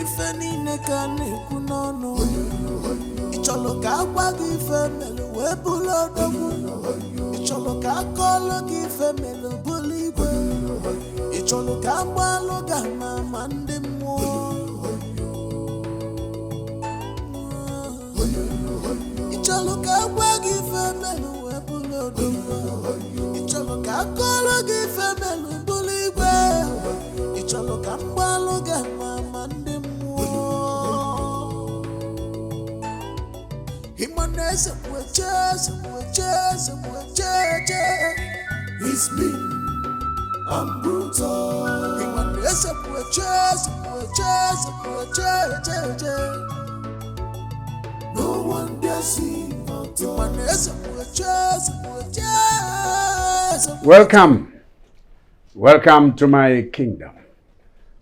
ife niile ka na-ekwu n'ọnụ. Ịchọrọ ka agwa gị ife mere wee bụrụ odogwu. Ịchọrọ ka akọlụ gị ife mere bụrụ igwe. Ịchọrọ ka agbalụ gị ama ndị mmụọ. Ịchọrọ ka agwa gị ife mere wee bụrụ odogwu. Ịchọrọ ka akọlụ gị ife mere bụrụ igwe. Ịchọrọ ka agbalụ gị ama ndị mmụọ. It's me, I'm brutal. No one dare see Welcome to my kingdom.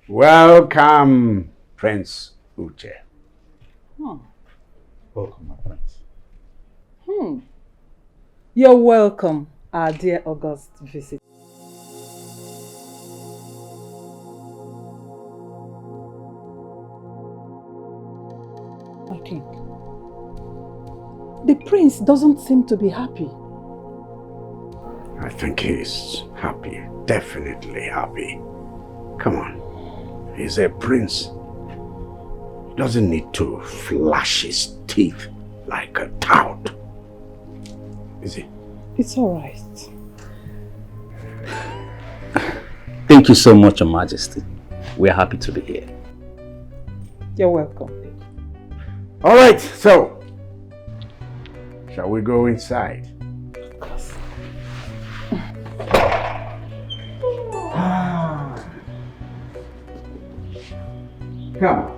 Welcome, Prince Uche. Welcome, my prince. You're welcome, our dear August visit. My king, the prince doesn't seem to be happy. I think he's happy, definitely happy. Come on, he's a prince. He doesn't need to flash his teeth like a tout. Is he? It's all right. Thank you so much, Your Majesty. We're happy to be here. You're welcome. All right, so shall we go inside? Of course. Come on.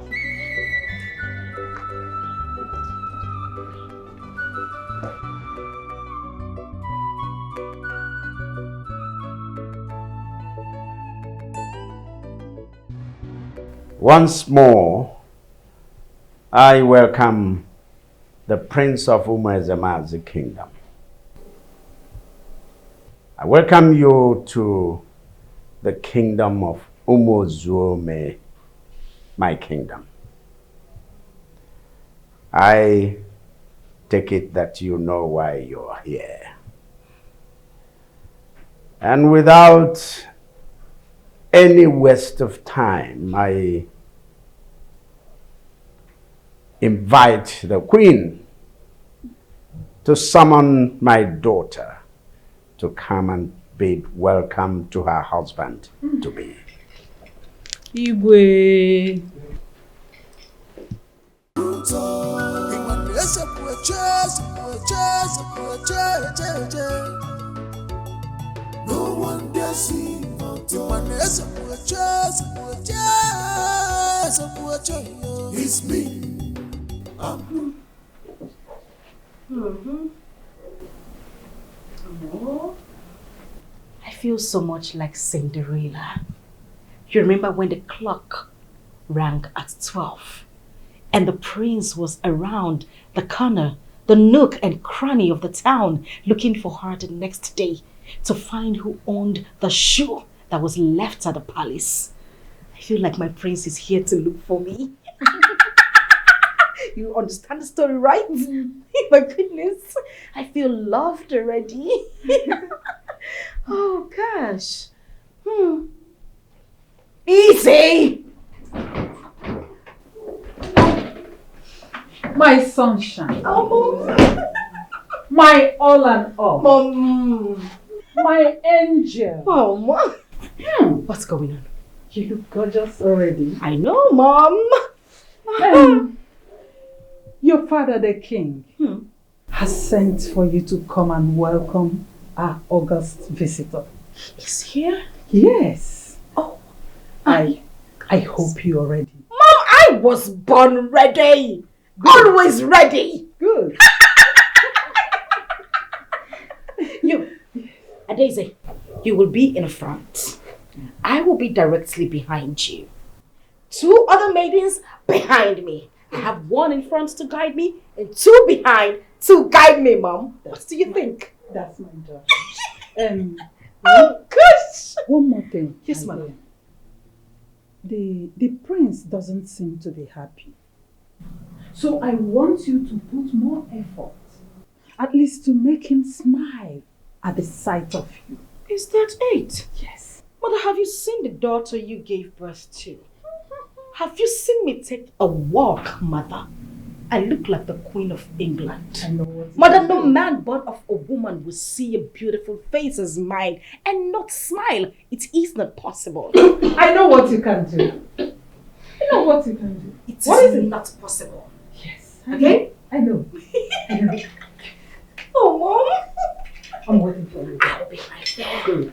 Once more, I welcome the Prince of Umezuomee's kingdom. I welcome you to the kingdom of Umezuomee, my kingdom. I take it that you know why you're here. And without any waste of time, I invite the Queen to summon my daughter to come and bid welcome to her husband to be. Iweze. No one dare see it's me. I feel so much like Cinderella. You remember when the clock rang at 12 and the prince was around the corner, the nook and cranny of the town looking for her the next day to find who owned the shoe that was left at the palace. I feel like my prince is here to look for me. You understand the story, right? My goodness, I feel loved already. Oh gosh. Easy! My sunshine. Oh, My all and all. Mom. My angel. Oh, Mom. What's going on? You look gorgeous already. I know, Mom. Your father, the king, has sent for you to come and welcome our August visitor. He's here? Yes. Oh. I hope you're ready. Mom, I was born ready. Good. Always ready. Good. You, Adeze, you will be in front. I will be directly behind you. 2 other maidens behind me. I have 1 in front to guide me and 2 behind to guide me, Mom. What do you think? That's my job. Oh, gosh. One more thing. Yes, Mom. the prince doesn't seem to be happy. So I want you to put more effort, at least to make him smile at the sight of you. Is that it? Yes. Mother, have you seen the daughter you gave birth to? Have you seen me take a walk, Mother? I look like the Queen of England. I know what. Mother, no man born of a woman will see a beautiful face as mine and not smile. It is not possible. I know what you can do. I know what you can do. It What is is it? not possible. Yes. Okay? I know. I know. Oh, Mom. I'm waiting for you. I'll be right there. Good.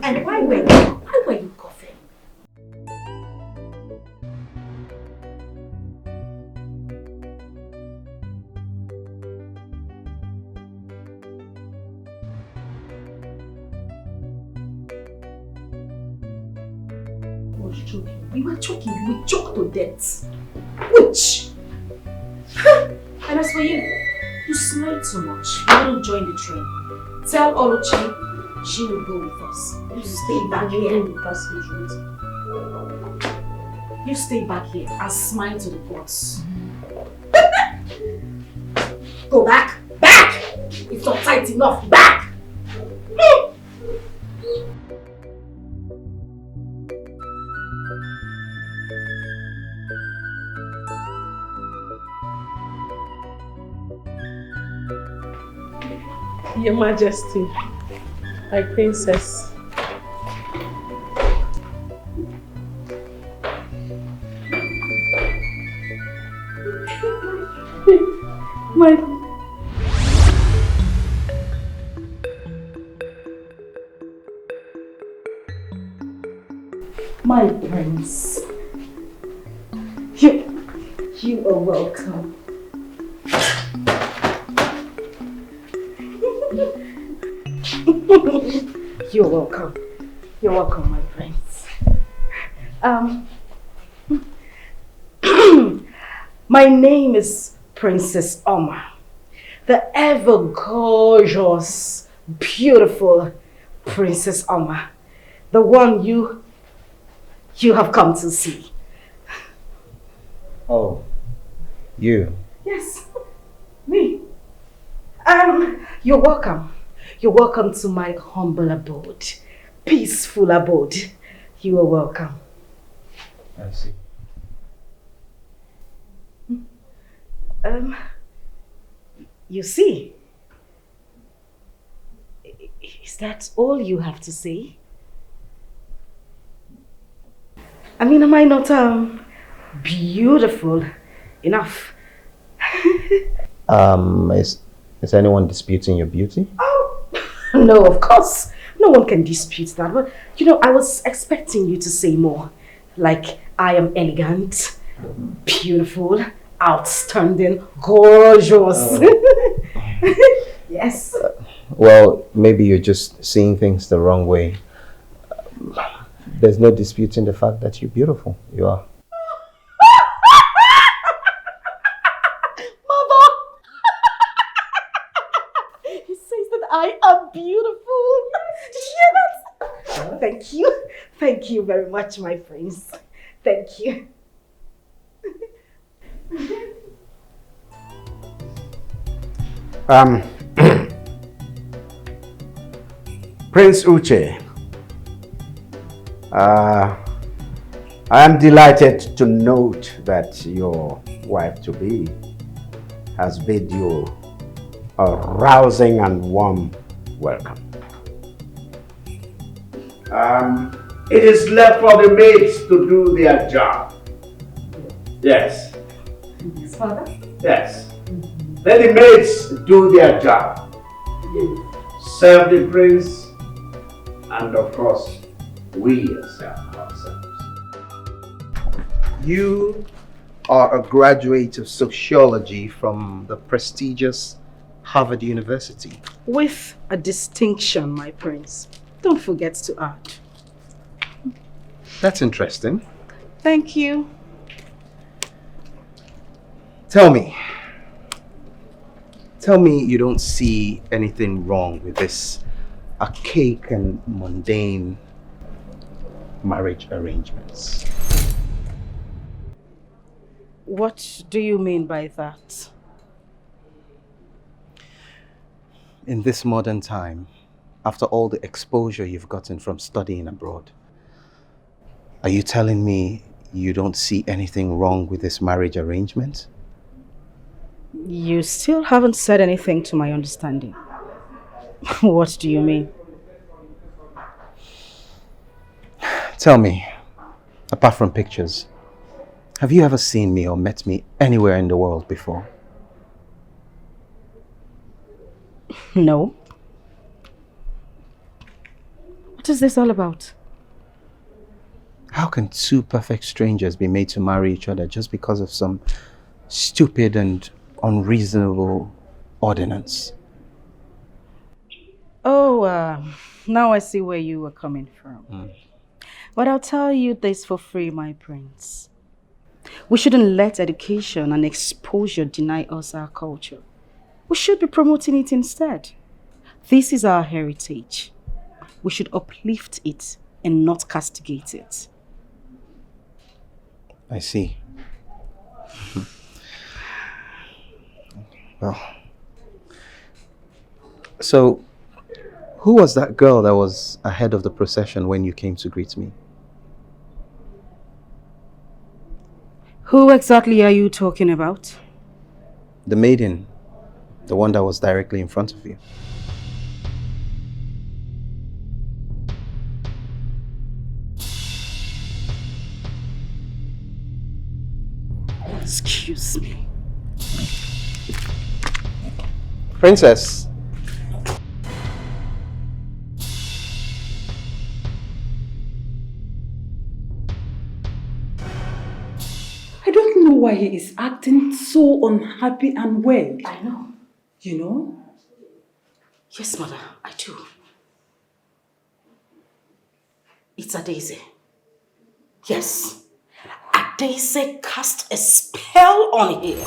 And why were you coughing? Was choking. We were choking. We choked to death. Which? And as for you, you smiled so much. You wouldn't join the train. Tell Oluchi she will go with us. You stay back here. You stay back here and smile to the gods. Go back! Back! It's not tight enough. Back! Your Majesty, my princess. My prince. You are welcome. You're welcome. You're welcome, my prince. My name is Princess Oma, the ever gorgeous, beautiful Princess Oma, the one you have come to see. Oh, you? Yes, me. You're welcome. You're welcome to my humble abode, peaceful abode. You are welcome. I see. You see? Is that all you have to say? I mean, am I not beautiful enough? Is anyone disputing your beauty? Oh, no, of course. No one can dispute that. But, you know, I was expecting you to say more. Like, I am elegant, beautiful, outstanding, gorgeous. Yes. Well, maybe you're just seeing things the wrong way. There's no disputing the fact that you're beautiful. You are. Mother! He says that I am beautiful. Did you hear that? Oh, thank you. Thank you very much, my prince. Thank you. Prince Uche, I am delighted to note that your wife-to-be has bid you a rousing and warm welcome. It is left for the maids to do their job. Yes. Yes, Father? Yes. Let the maids do their job. Serve the prince, and of course, we serve ourselves. You are a graduate of sociology from the prestigious Harvard University. With a distinction, my prince. Don't forget to add. That's interesting. Thank you. Tell me you don't see anything wrong with this archaic and mundane marriage arrangements. What do you mean by that? In this modern time, after all the exposure you've gotten from studying abroad, are you telling me you don't see anything wrong with this marriage arrangement? You still haven't said anything to my understanding. What do you mean? Tell me, apart from pictures, have you ever seen me or met me anywhere in the world before? No. What is this all about? How can two perfect strangers be made to marry each other just because of some stupid and unreasonable ordinance? Oh, now I see where you were coming from. But I'll tell you this for free, my prince. We shouldn't let education and exposure deny us our culture. We should be promoting it instead. This is our heritage. We should uplift it and not castigate it. I see. Well, so who was that girl that was ahead of the procession when you came to greet me? Who exactly are you talking about? The maiden, the one that was directly in front of you. Excuse me. Princess. I don't know why he is acting so unhappy and weird. I know. You know? Yes, mother, I do. It's Adeze. Yes. Adeze cast a spell on him.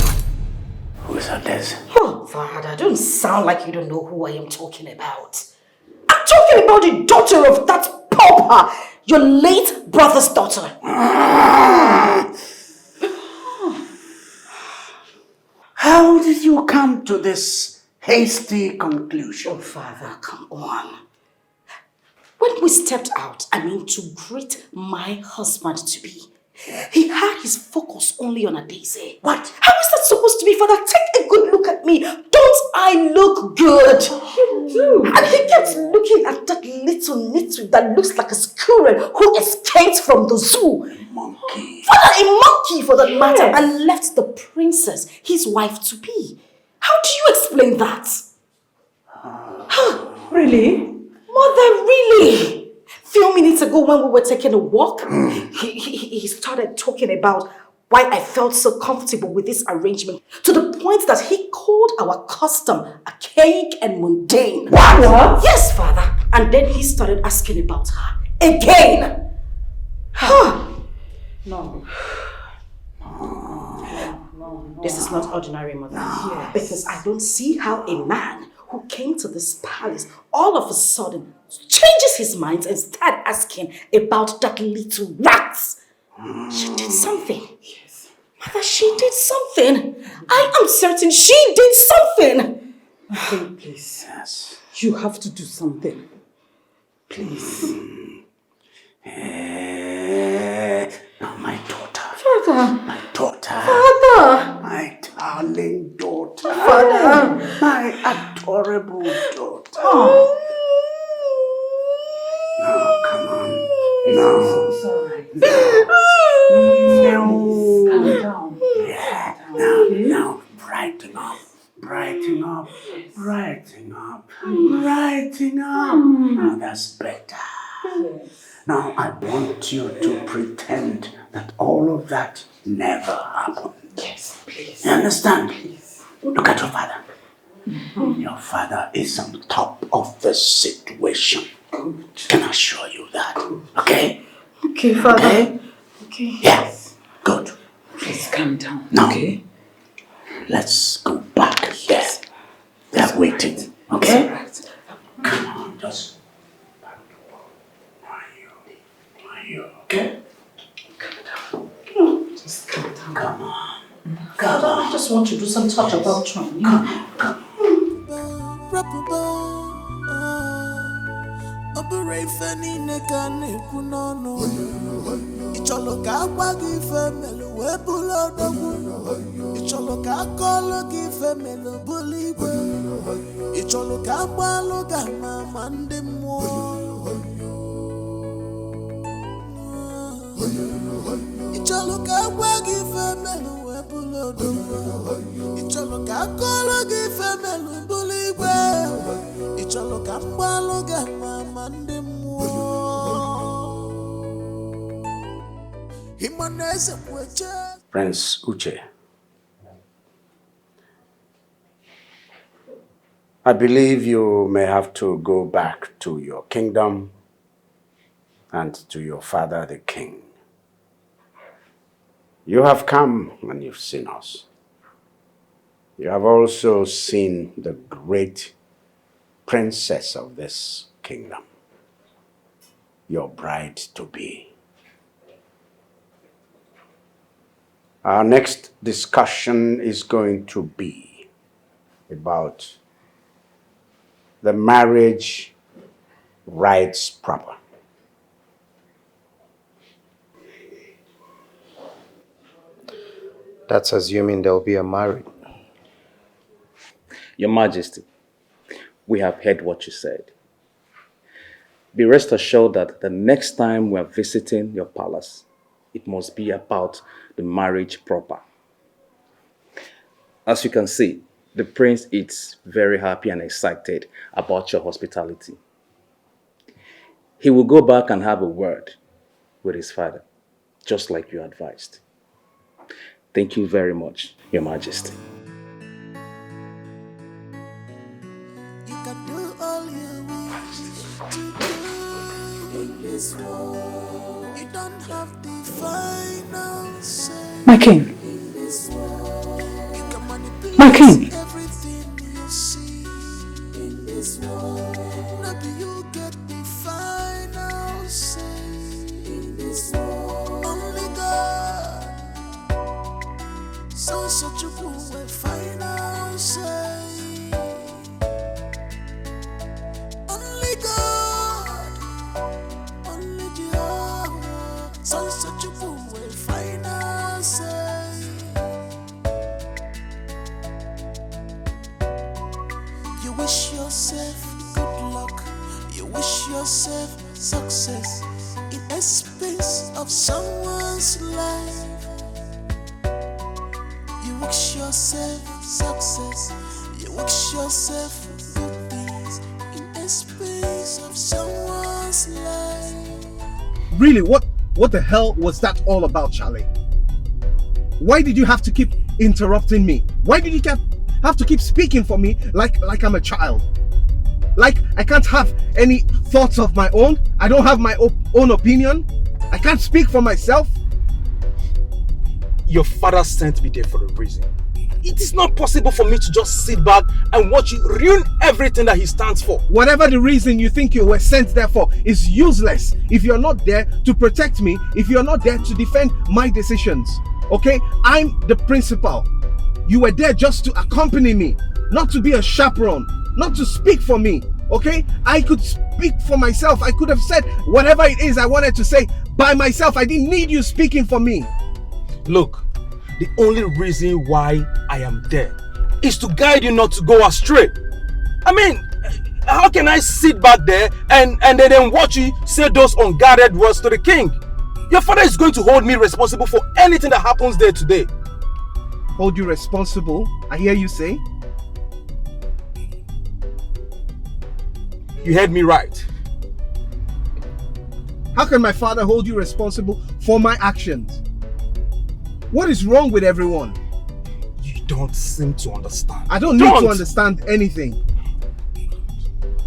Who is Adeze? Oh, Father, don't sound like you don't know who I am talking about. I'm talking about the daughter of that pauper, your late brother's daughter. How did you come to this hasty conclusion? Oh, Father, come on. When we stepped out, to greet my husband-to-be, he had his focus only on Adeze. What? How is that supposed to be, Father? Take a good look at me. Don't I look good? You do. And he kept looking at that little nitwit that looks like a squirrel who escaped from the zoo. Monkey. Father, a monkey for that matter, and left the princess, his wife-to-be. How do you explain that? Really? Mother, really? Few minutes ago when we were taking a walk, he started talking about why I felt so comfortable with this arrangement, to the point that he called our custom archaic and mundane. What? Yes, Father. And then he started asking about her again. No. This is not ordinary, Mother. Yes. Because I don't see how a man who came to this palace all of a sudden changes his mind and starts asking about that little rat. She did something. Yes. Mother, she did something. I am certain she did something. Okay, please. Yes. You have to do something. Please. Now my daughter. Father. My daughter. Father. My darling daughter. Father. My adorable daughter. Oh. No, come on. It's alright. No. Calm down. Yeah. Now, brighten up. Brighten up. Brighten up. Brighten up. Now that's better. Now I want you to pretend that all of that never happened. Yes, please. You understand? Please. Look at your father. Your father is on top of the situation. Good. Can I assure you that? Okay? Okay, Father. Okay? Okay. Yeah. Good. Please calm down. Now, Okay. let's go back there. They're waiting. Okay? Alright. Come on, just. Why you, okay? Just calm down. Come on. I just want to do some talk about Trump. Come Prince Uche, I believe you may have to go back to your kingdom and to your father, the king. You have come and you've seen us. You have also seen the great princess of this kingdom, your bride-to-be. Our next discussion is going to be about the marriage rites proper. That's assuming there'll be a marriage. Your Majesty, we have heard what you said. Be rest assured that the next time we are visiting your palace, it must be about the marriage proper. As you can see, the prince is very happy and excited about your hospitality. He will go back and have a word with his father, just like you advised. Thank you very much, Your Majesty. You can do all you wish to do in this world. You don't have the final say. My king. In this world. You can manipulate My king. everything you see in this world. Now do you get the final say in this world? Only God. So such a fool will final say. Only God, only Jehovah. So such a fool will final say. You wish yourself good luck. You wish yourself success in expense of someone's life. You wish yourself success. You wish yourself good things in expense of someone's life. Really, what the hell was that all about, Charlie? Why did you have to keep interrupting me? Why did you have to keep speaking for me like I'm a child? Like I can't have any thoughts of my own? I don't have my own opinion? I can't speak for myself? Your father sent me there for a reason. It is not possible for me to just sit back and watch you ruin everything that he stands for. Whatever the reason you think you were sent there for is useless if you're not there to protect me, if you're not there to defend my decisions. Okay? I'm the principal. You were there just to accompany me, not to be a chaperone, not to speak for me. Okay? I could speak for myself. I could have said whatever it is I wanted to say by myself. I didn't need you speaking for me. Look, the only reason why I am there is to guide you not to go astray. I mean, how can I sit back there and then watch you say those unguarded words to the king? Your father is going to hold me responsible for anything that happens there today. Hold you responsible? I hear you say. You heard me right. How can my father hold you responsible for my actions? What is wrong with everyone? You don't seem to understand. I don't need to understand anything.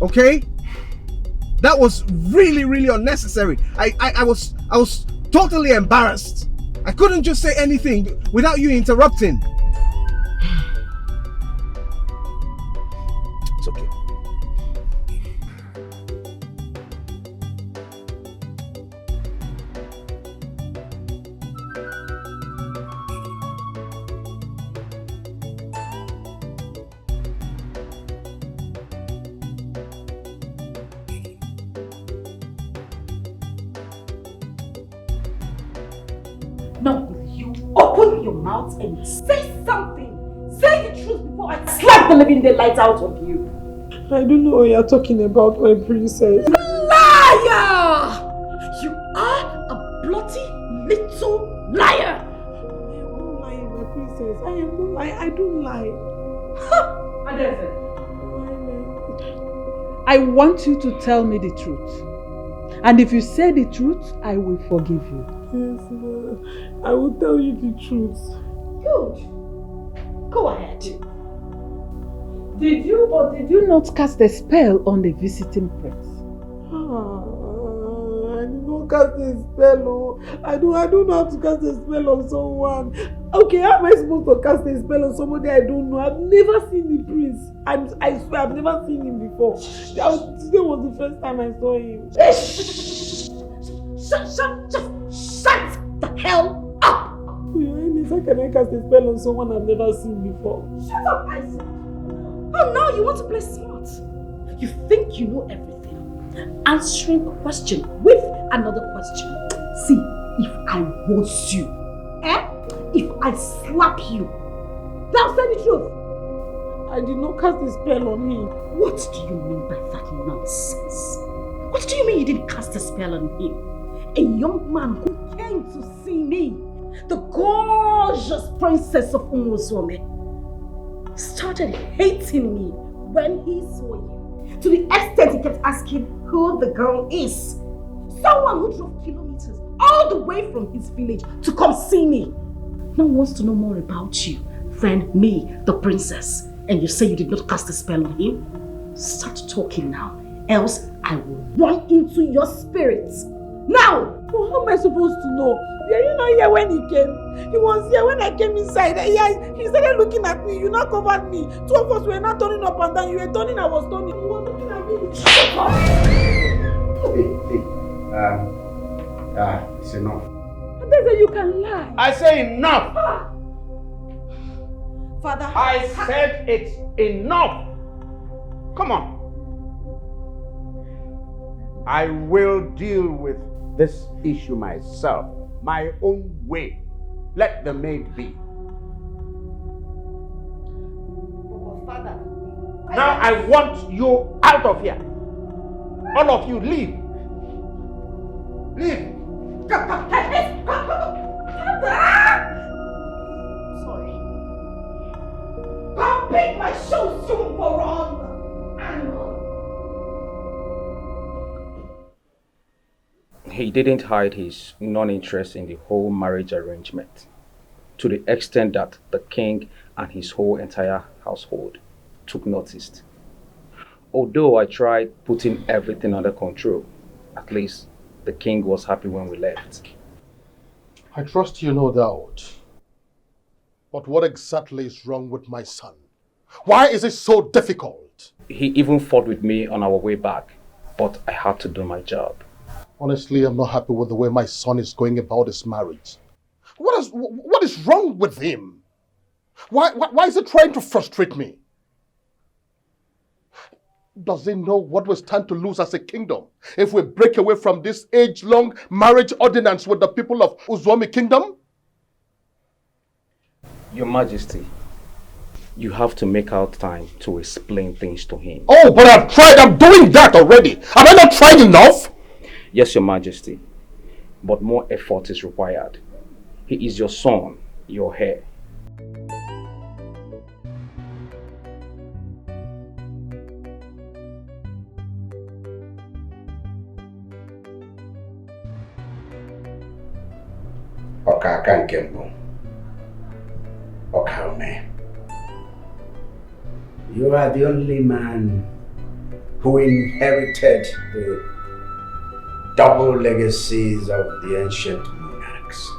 Okay? That was really, really unnecessary. I was totally embarrassed. I couldn't just say anything without you interrupting. It's okay. Now will you open your mouth and say something? Say the truth before I slap the living daylight out of you. I don't know what you're talking about, my princess. Liar! You are a bloody little liar! I am not lying, my princess. I am not lying. I don't lie. I want you to tell me the truth. And if you say the truth, I will forgive you. Yes, ma. I will tell you the truth. Good. Go ahead. Did you or did you not cast a spell on the visiting prince? I did not cast a spell. Oh. I don't know how to cast a spell on someone. Okay, how am I supposed to cast a spell on somebody I don't know? I've never seen the prince. I swear I've never seen him before. Today was the first time I saw him. Shut the hell up! Your Highness, how can I cast a spell on someone I've never seen before? Shut up, I said. Oh, now you want to play smart. You think you know everything. Answering a question with another question. See, if I was you, if I slap you, now say the truth. I did not cast a spell on him. What do you mean by that nonsense? What do you mean you didn't cast a spell on him? A young man who came to see me, the gorgeous princess of Umezuomee, started hating me when he saw you. To the extent he kept asking who the girl is. Someone who drove kilometers all the way from his village to come see me. No one wants to know more about you than me, the princess. And you say you did not cast a spell on him? Start talking now, else I will run into your spirits. Now! Well, how am I supposed to know? Were you not here when he came? He was here when I came inside. He started looking at me. You now covered me. Two of us were not turning up and down. You were turning, I was turning. You were looking at me. Shut up! It's enough. And they say you can lie. I say enough! Father, I said it's enough! Come on. I will deal with this issue myself, my own way. Let the maid be. Father. Now I want you out of here. All of you, leave. Leave. Sorry. Come pick my shoes, you moron! He didn't hide his non-interest in the whole marriage arrangement, to the extent that the king and his whole entire household took notice. Although I tried putting everything under control, at least the king was happy when we left. I trust you, no doubt. But what exactly is wrong with my son? Why is it so difficult? He even fought with me on our way back, but I had to do my job. Honestly, I'm not happy with the way my son is going about his marriage. What is wrong with him? Why is he trying to frustrate me? Does he know what we stand to lose as a kingdom if we break away from this age-long marriage ordinance with the people of Umezuomee kingdom? Your Majesty, you have to make out time to explain things to him. Oh, but I've tried. I'm doing that already. Have I not tried enough? Yes, Your Majesty, but more effort is required. He is your son, your heir. Okali, you are the only man who inherited the double legacies of the ancient monarchs.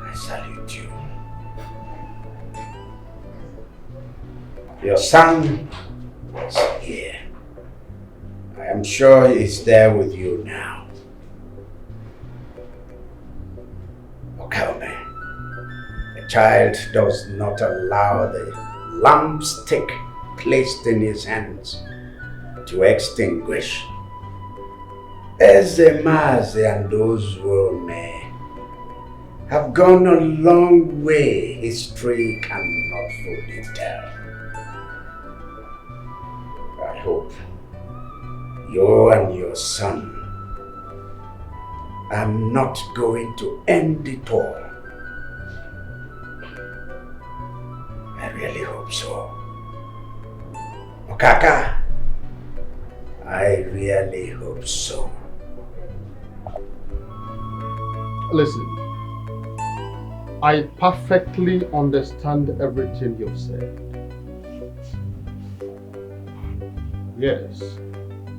I salute you. Your son is here. I am sure he's there with you now. Okali, a child does not allow the lamp stick placed in his hands to extinguish. Mazi and Umezuomee have gone a long way. History cannot fully tell. I hope you and your son are not going to end it all. I really hope so. Okaka, I really hope so. Listen, I perfectly understand everything you've said. Yes,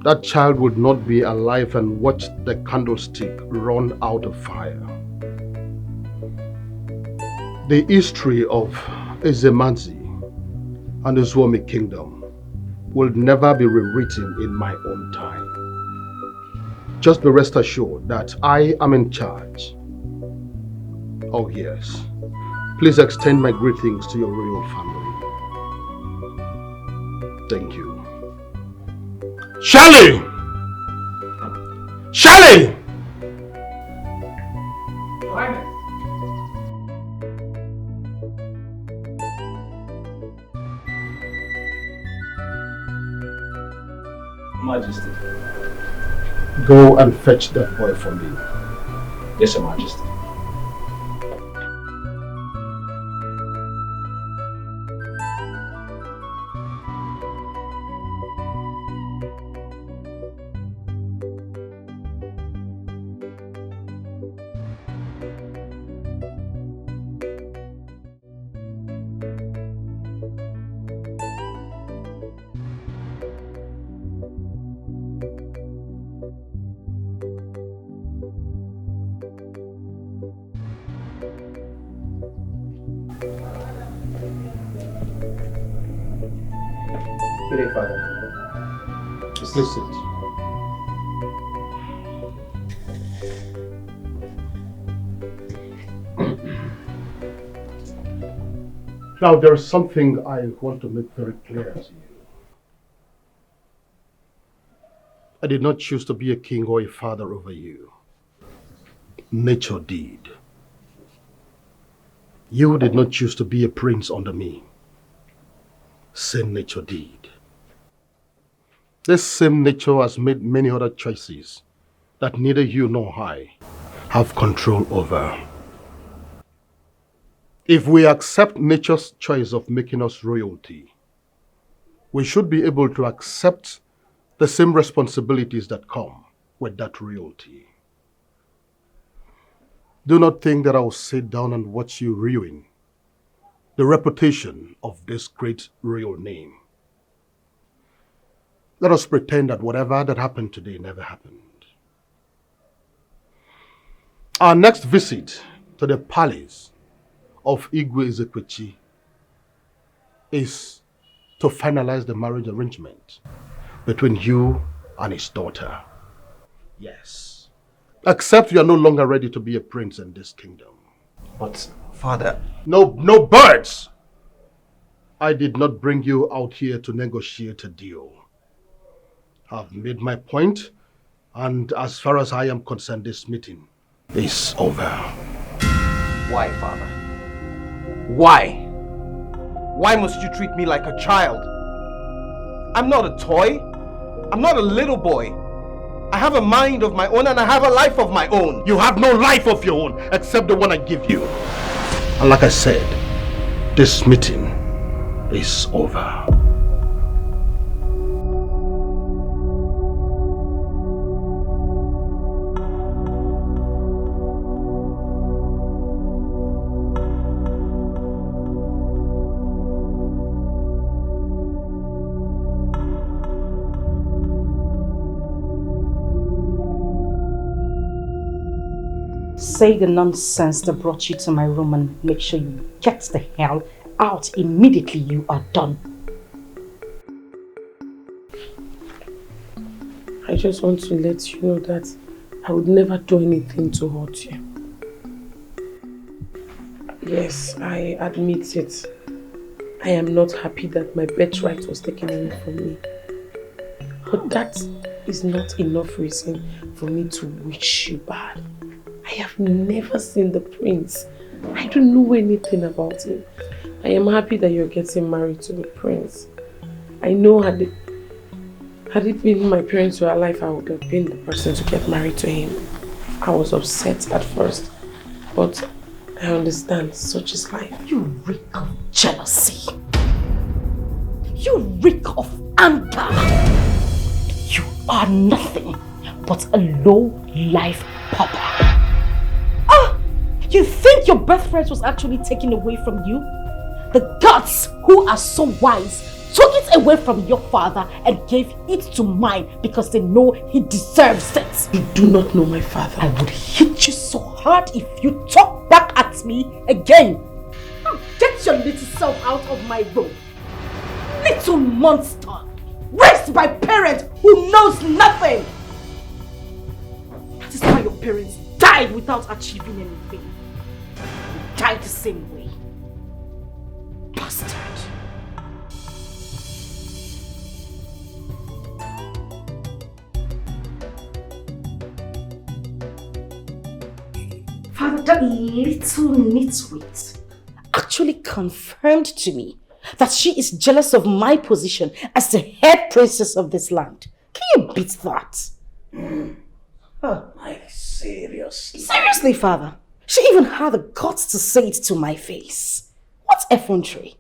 that child would not be alive and watch the candlestick run out of fire. The history of Ezemazi and the Umezuomee kingdom will never be rewritten in my own time. Just be rest assured that I am in charge. Oh yes, please extend my greetings to your royal family. Thank you. Charlie! Charlie! Majesty. Go and fetch that boy for me. Yes, Your Majesty. Good day, Father. Please sit. Now, there is something I want to make very clear to you. I did not choose to be a king or a father over you. Nature did. You did not choose to be a prince under me. Same nature did. This same nature has made many other choices that neither you nor I have control over. If we accept nature's choice of making us royalty, we should be able to accept the same responsibilities that come with that royalty. Do not think that I will sit down and watch you ruin the reputation of this great royal name. Let us pretend that whatever that happened today never happened. Our next visit to the palace of Iweze is to finalize the marriage arrangement between you and his daughter. Yes. Except you are no longer ready to be a prince in this kingdom. But, Father... No birds! I did not bring you out here to negotiate a deal. I've made my point, and as far as I am concerned, this meeting is over. Why, Father? Why? Why must you treat me like a child? I'm not a toy. I'm not a little boy. I have a mind of my own and I have a life of my own. You have no life of your own except the one I give you. And like I said, this meeting is over. Say the nonsense that brought you to my room and make sure you get the hell out immediately you are done. I just want to let you know that I would never do anything to hurt you. Yes, I admit it. I am not happy that my birthright was taken away from me. But that is not enough reason for me to wish you bad. I have never seen the prince. I don't know anything about him. I am happy that you're getting married to the prince. I know had it been my parents were alive, I would have been the person to get married to him. I was upset at first, but I understand such is life. You reek of jealousy. You reek of anger. You are nothing but a low-life pauper. You think your birthright was actually taken away from you? The gods who are so wise took it away from your father and gave it to mine because they know he deserves it. You do not know my father. I would hit you so hard if you talk back at me again. Now get your little self out of my room. Little monster, raised by parents who knows nothing. That is why your parents died without achieving anything. You died the same way. Bastard. Father, that little nitwit actually confirmed to me that she is jealous of my position as the head princess of this land. Can you beat that? Like, seriously? Seriously, Father? She even had the guts to say it to my face. What effrontery?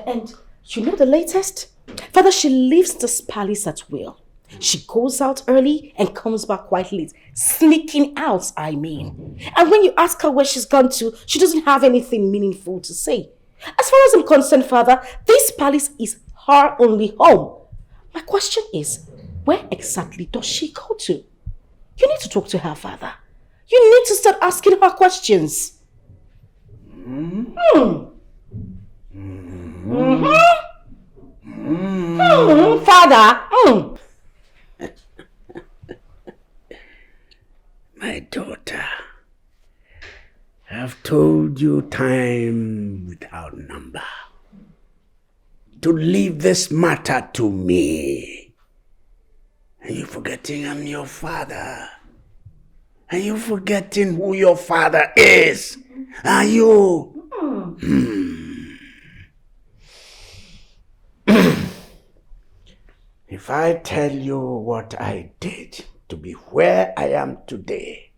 And you know the latest? Father, she leaves this palace at will. She goes out early and comes back quite late. Sneaking out, I mean. And when you ask her where she's gone to, she doesn't have anything meaningful to say. As far as I'm concerned, Father, this palace is her only home. My question is, where exactly does she go to? You need to talk to her, Father. You need to start asking her questions. Father. My daughter, I've told you time without number to leave this matter to me. And you're forgetting I'm your father. And you're forgetting who your father is. Are you? If I tell you what I did to be where I am today,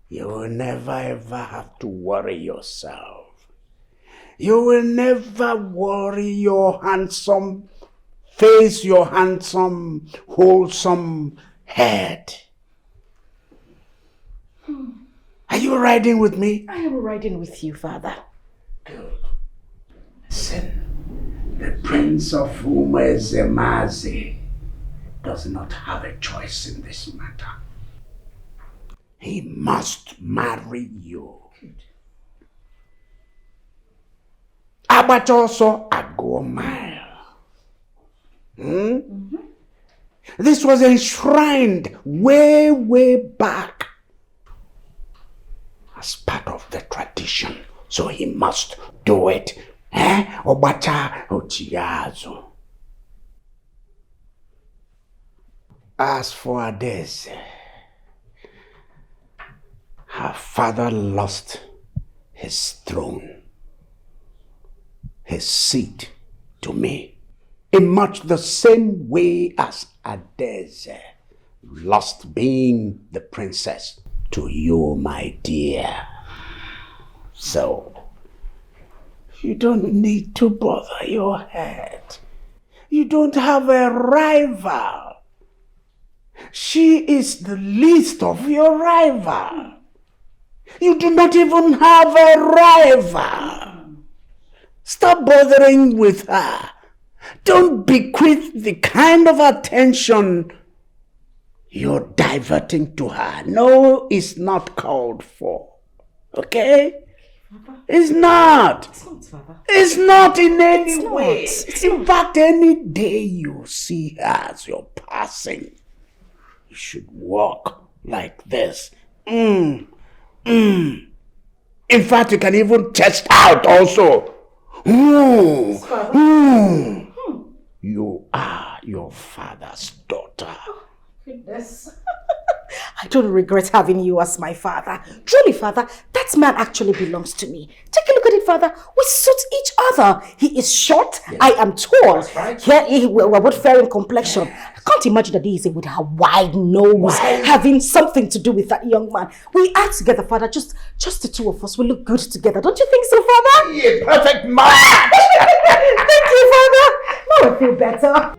you will never ever have to worry yourself. You will never worry your handsome face, your handsome, wholesome head. Are you riding with me? I am riding with you, Father. Good. Listen, the Prince of Umezuomee does not have a choice in this matter. He must marry you. But also a go mile. This was enshrined way, way back as part of the tradition. So he must do it. Obata Ochiazo. As for this, her father lost his throne, his seat to me, in much the same way as Adeze lost being the princess to you, my dear. So, you don't need to bother your head. You don't have a rival. She is the least of your rival. You do not even have a rival. Stop bothering with her. Don't bequeath the kind of attention you're diverting to her. No, it's not called for. Okay? Papa. It's not. It's not, Papa. It's not in any way. In fact, any day you see her as you're passing, you should walk like this. In fact, you can even chest out also. You are your father's daughter. Goodness. I don't regret having you as my father. Truly, father, that man actually belongs to me. Take a look at it, father. We suit each other. He is short, yes. I am tall. Right. We're both fair in complexion. I can't imagine that he is with her wide nose having something to do with that young man. We are together, father. Just the two of us. We look good together. Don't you think so, father? Yeah, perfect match. Thank you, father. Now I feel better.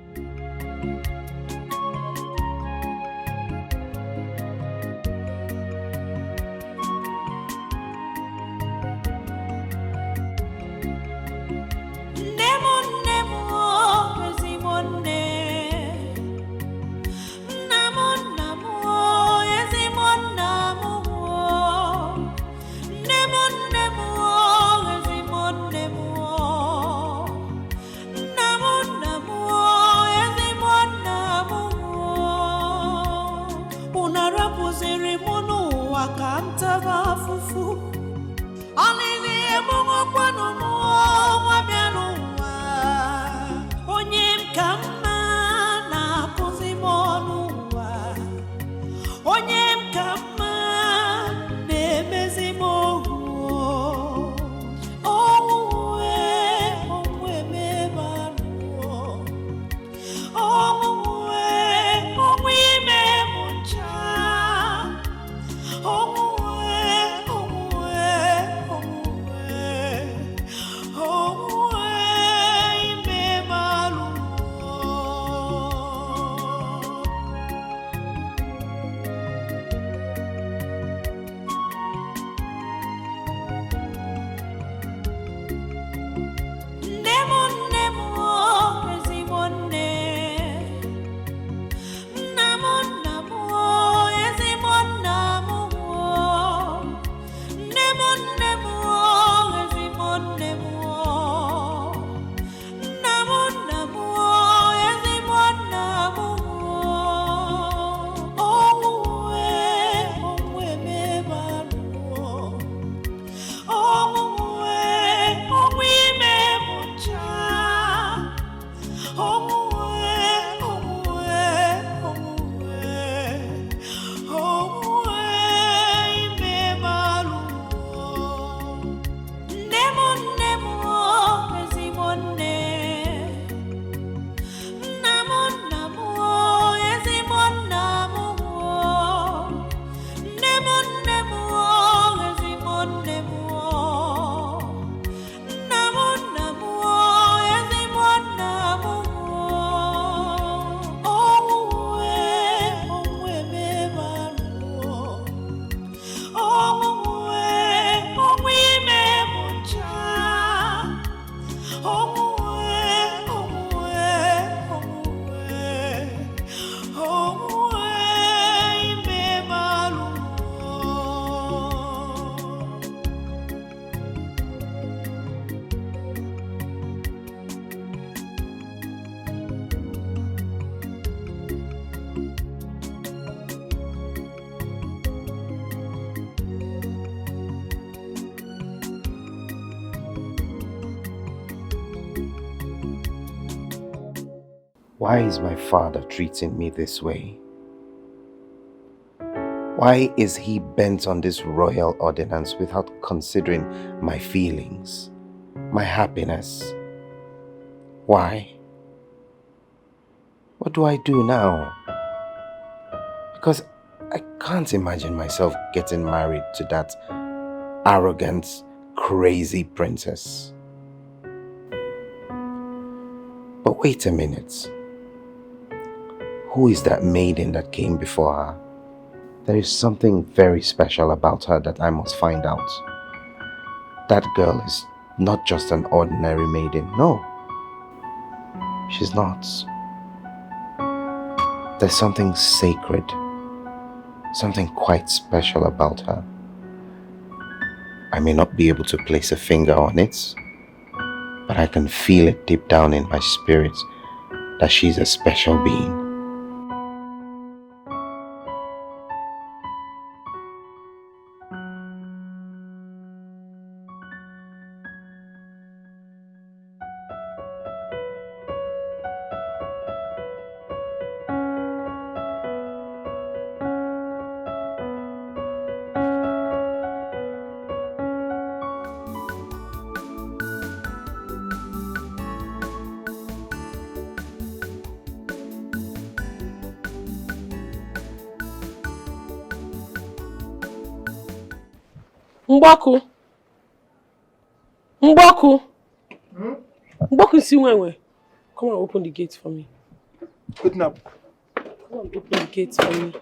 Why is my father treating me this way? Why is he bent on this royal ordinance without considering my feelings, my happiness? Why? What do I do now? Because I can't imagine myself getting married to that arrogant, crazy princess. But wait a minute. Who is that maiden that came before her? There is something very special about her that I must find out. That girl is not just an ordinary maiden. No, she's not. There's something sacred, something quite special about her. I may not be able to place a finger on it, but I can feel it deep down in my spirit that she's a special being. Mboku. Mboku si Umenwa. Come and open the gate for me. Open up. Come and open the gate for me.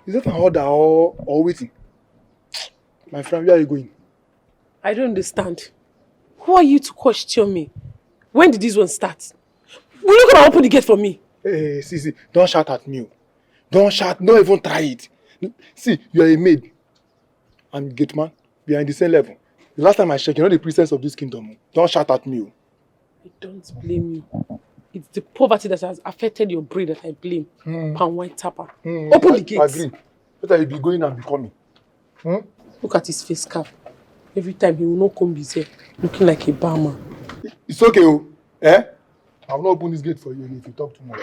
Is that an order or waiting? My friend, where are you going? I don't understand. Who are you to question me? When did this one start? Will you come and open the gate for me? Hey, see, don't shout at me. Don't shout, don't even try it. See, you are a maid. I'm gate man. We are in the same level. The last time I checked, you're not the princess of this kingdom. Don't shout at me. I don't blame you. It's the poverty that has affected your brain that I blame. Pan white tapper. Open the gate. Agree. Better you be going and be coming. Look at his face cap. Every time he will not come his hair, looking like a barman. It's okay, eh? I will not open this gate for you if you talk too much.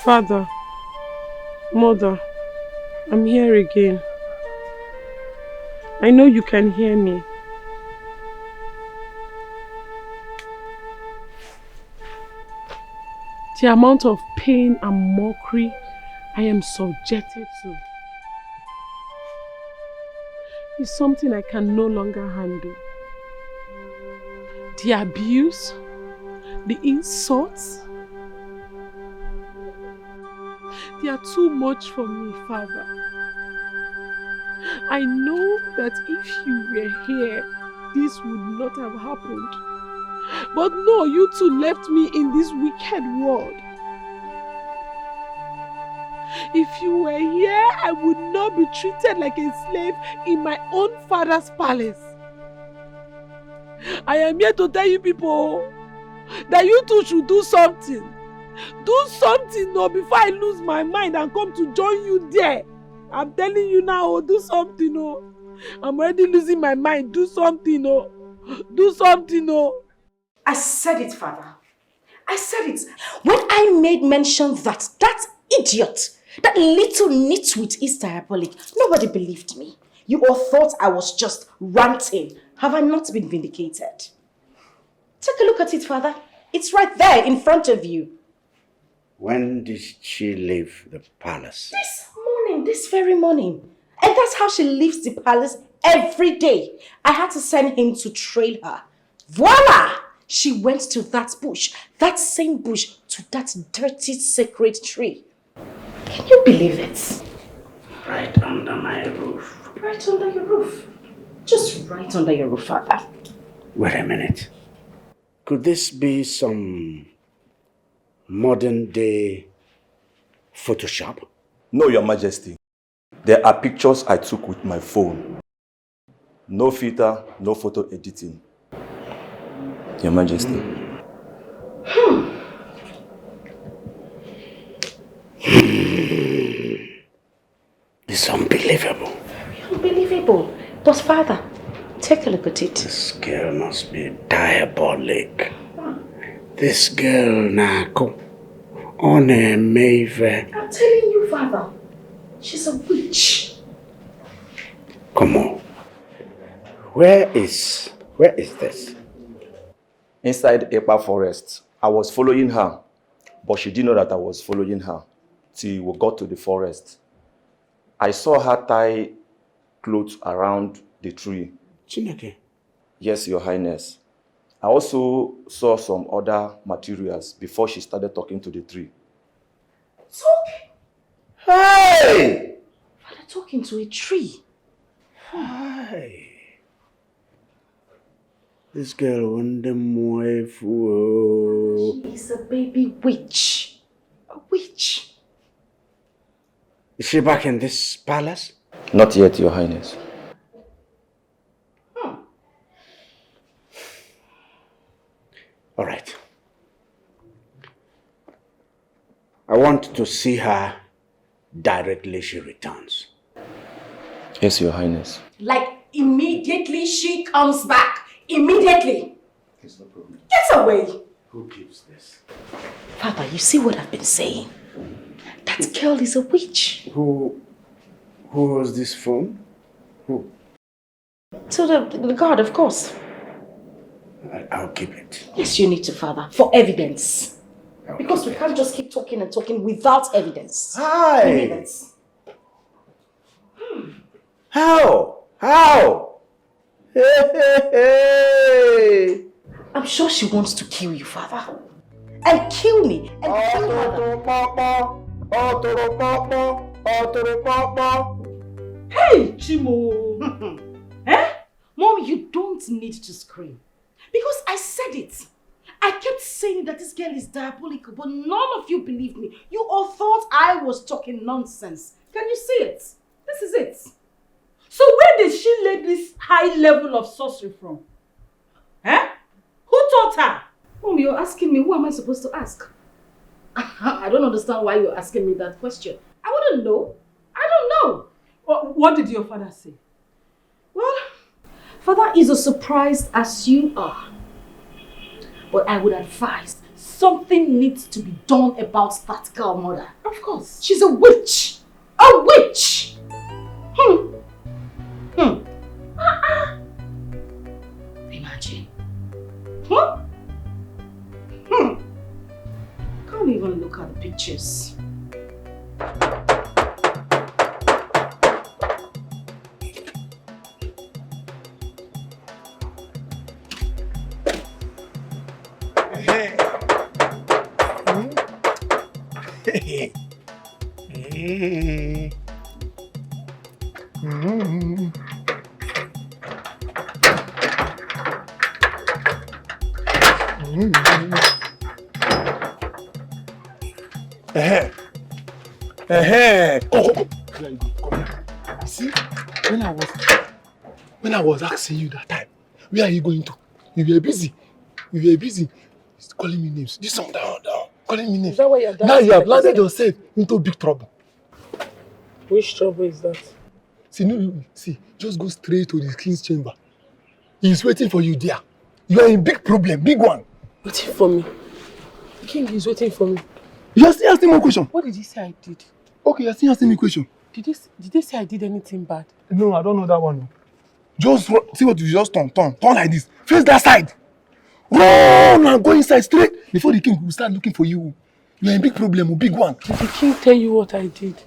Father, Mother, I'm here again. I know you can hear me. The amount of pain and mockery I am subjected to is something I can no longer handle. The abuse, the insults, they are too much for me, Father. I know that if you were here, this would not have happened. But no, you two left me in this wicked world. If you were here, I would not be treated like a slave in my own father's palace. I am here to tell you people that you two should do something. Do something no, before I lose my mind and come to join you there. I'm telling you now, do something. I'm already losing my mind. Do something. Do something. I said it, Father. I said it. When I made mention that idiot, that little nitwit is diabolic, nobody believed me. You all thought I was just ranting. Have I not been vindicated? Take a look at it, Father. It's right there in front of you. When did she leave the palace? This morning, this very morning. And that's how she leaves the palace every day. I had to send him to trail her. Voila! She went to that bush, that same bush, to that dirty sacred tree. Can you believe it? Right under my roof. Right under your roof. Just right under your roof, Father. Wait a minute. Could this be some modern day Photoshop? No, Your Majesty. There are pictures I took with my phone. No filter, no photo editing. Your Majesty. It's unbelievable. Very unbelievable. But Father, take a look at it. This girl must be diabolic. This girl, Nako, on a Iweze. I'm telling you, Father, she's a witch. Come on. Where is this? Inside Epa Forest. I was following her, but she didn't know that I was following her till we got to the forest. I saw her tie clothes around the tree. Chineke? Yes, Your Highness. I also saw some other materials before she started talking to the tree. Talking? Hey! Father, talking to a tree. Hey. This girl wonder more fool. She is a baby witch. A witch. Is she back in this palace? Not yet, Your Highness. All right. I want to see her directly she returns. Yes, Your Highness. Like immediately she comes back. Immediately. There's no problem. Get away. Who gives this? Father, you see what I've been saying? That girl is a witch. Who was this phone? Who? To the guard, of course. I'll keep it. Yes, you need to, Father, for evidence. Because we can't just keep talking and talking without evidence. Hi! Evidence. How? Hey! I'm sure she wants to kill you, Father. And kill me. And kill Mother. Hey, Chimo! Eh? Mom, you don't need to scream. Because I said it. I kept saying that this girl is diabolical, but none of you believed me. You all thought I was talking nonsense. Can you see it? This is it. So where did she learn this high level of sorcery from? Eh? Who taught her? Mom, you're asking me. Who am I supposed to ask? I don't understand why you're asking me that question. I wouldn't know. I don't know. What did your father say? Well, Father is as surprised as you are. But I would advise something needs to be done about that girl, Mother. Of course. She's a witch. A witch! Imagine. Can't even look at the pictures. See, when I was asking you that time, where are you going to? You were busy. He's calling me names. This one down. Calling me names. Is that why your dad now you have landed yourself into big trouble. Which trouble is that? See, just go straight to the king's chamber. He's waiting for you there. You are in big problem, big one. Waiting for me? The king is waiting for me. You are still asking me a question. What did he say I did? Okay, you are still asking me a question. Did they say I did anything bad? No, I don't know that one. Just see what you just turn like this. Face that side. Run and go inside straight before the king will start looking for you. You are in big problem, a big one. Did the king tell you what I did?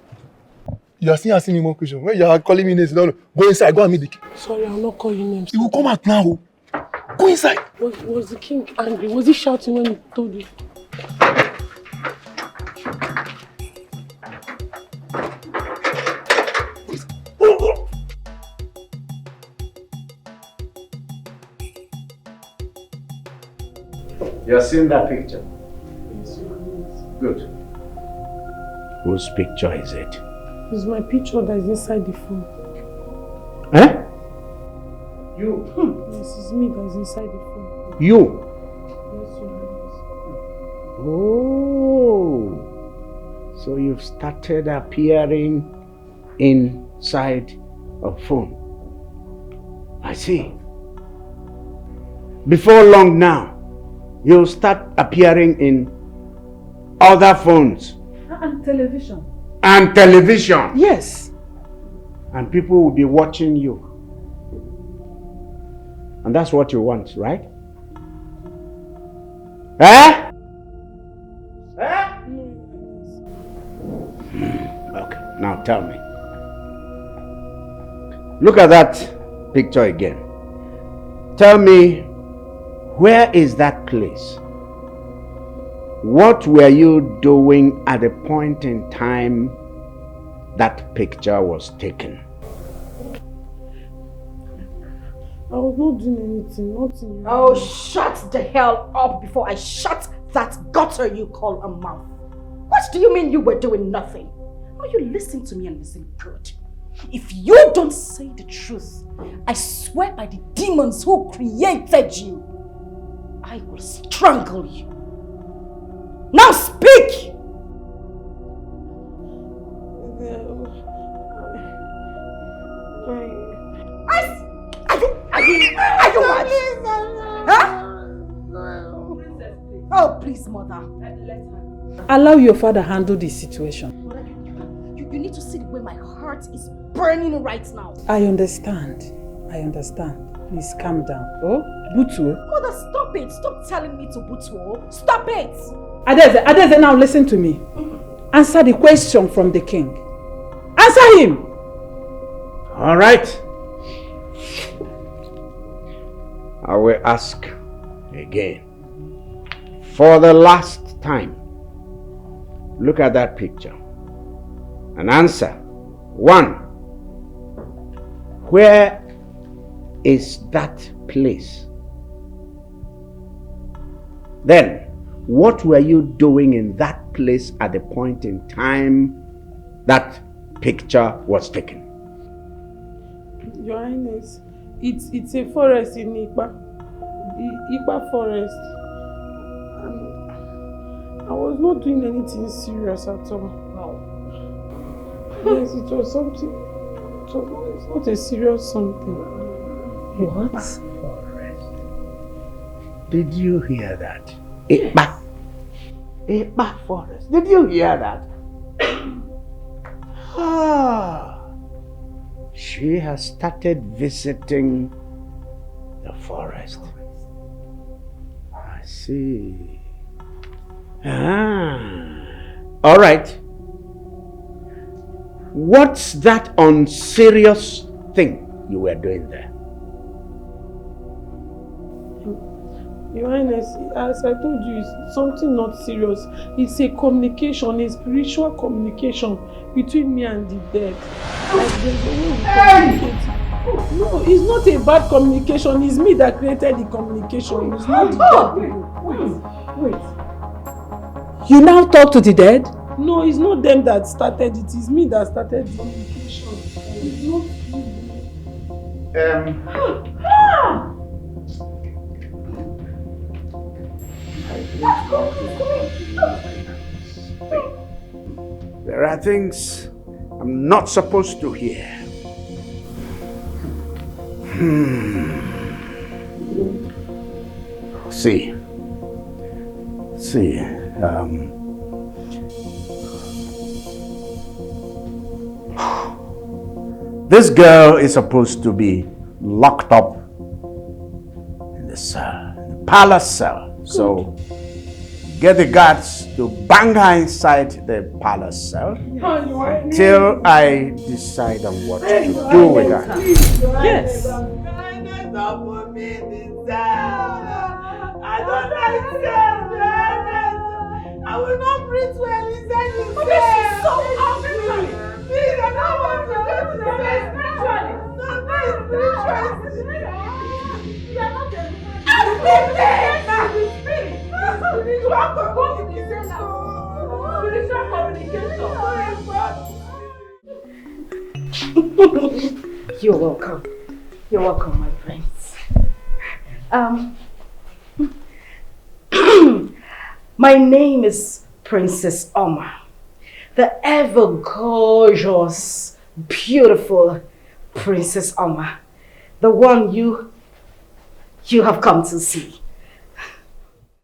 You are still asking me more questions. When you are calling me names, go inside, go and meet the king. Sorry, I'll not call you names. He will come out now. Go inside. Was the king angry? Was he shouting when he told you? You have seen that picture? Yes. Good. Whose picture is it? It's my picture that is inside the phone. Eh? You? Yes, it's me that is inside the phone. You? Yes, Your Highness. Oh. So you've started appearing inside a phone. I see. Before long now, you'll start appearing in other phones. And television. And television. Yes. And people will be watching you. And that's what you want, right? Eh? Okay, now tell me. Look at that picture again. Tell me, where is that place? What were you doing at the point in time that picture was taken? I was not doing anything, nothing. Oh, shut the hell up before I shut that gutter you call a mouth. What do you mean you were doing nothing? Now you listen to me and listen good. If you don't say the truth, I swear by the demons who created you, I will strangle you. Now speak! Are you mad? Huh? Oh, please, mother. Allow your father handle the situation. Mother, you need to see the way my heart is burning right now. I understand. Please calm down. Oh, Butu. Mother, stop it. Stop telling me to Butu. Stop it. Adeze, now listen to me. Answer the question from the king. Answer him. All right. I will ask again. For the last time. Look at that picture. And answer. 1. Where is that place? Then, what were you doing in that place at the point in time that picture was taken? Your Highness, it's a forest in Ipa forest. I was not doing anything serious at all. Wow. Yes, it was something. It's not a serious something. What? Forest. Did you hear that? Ipa forest. Did you hear that? She has started visiting the forest. I see. All right. What's that unserious thing you were doing there? Your Highness, as I told you, it's something not serious. It's a communication, a spiritual communication between me and the dead. Like there's a way we communicate. No, it's not a bad communication. It's me that created the communication. It's not the dead people. Wait. You now talk to the dead? No, it's not them that started it. It's me that started the communication. It's not There are things I'm not supposed to hear. See. This girl is supposed to be locked up in the cell, in the palace cell. So get the guards to bang her inside the palace cell until I decide on what to do with her. Yes. Don't put me in this cell. I don't like cell. I will not breathe well inside this cell. But she's so ugly. Please, I don't want to go to the bed. No, spiritually. You are not there. Spiritual communication. You're welcome. You're welcome, my friends. My name is Princess Oma, the ever gorgeous, beautiful Princess Oma, the one you have come to see.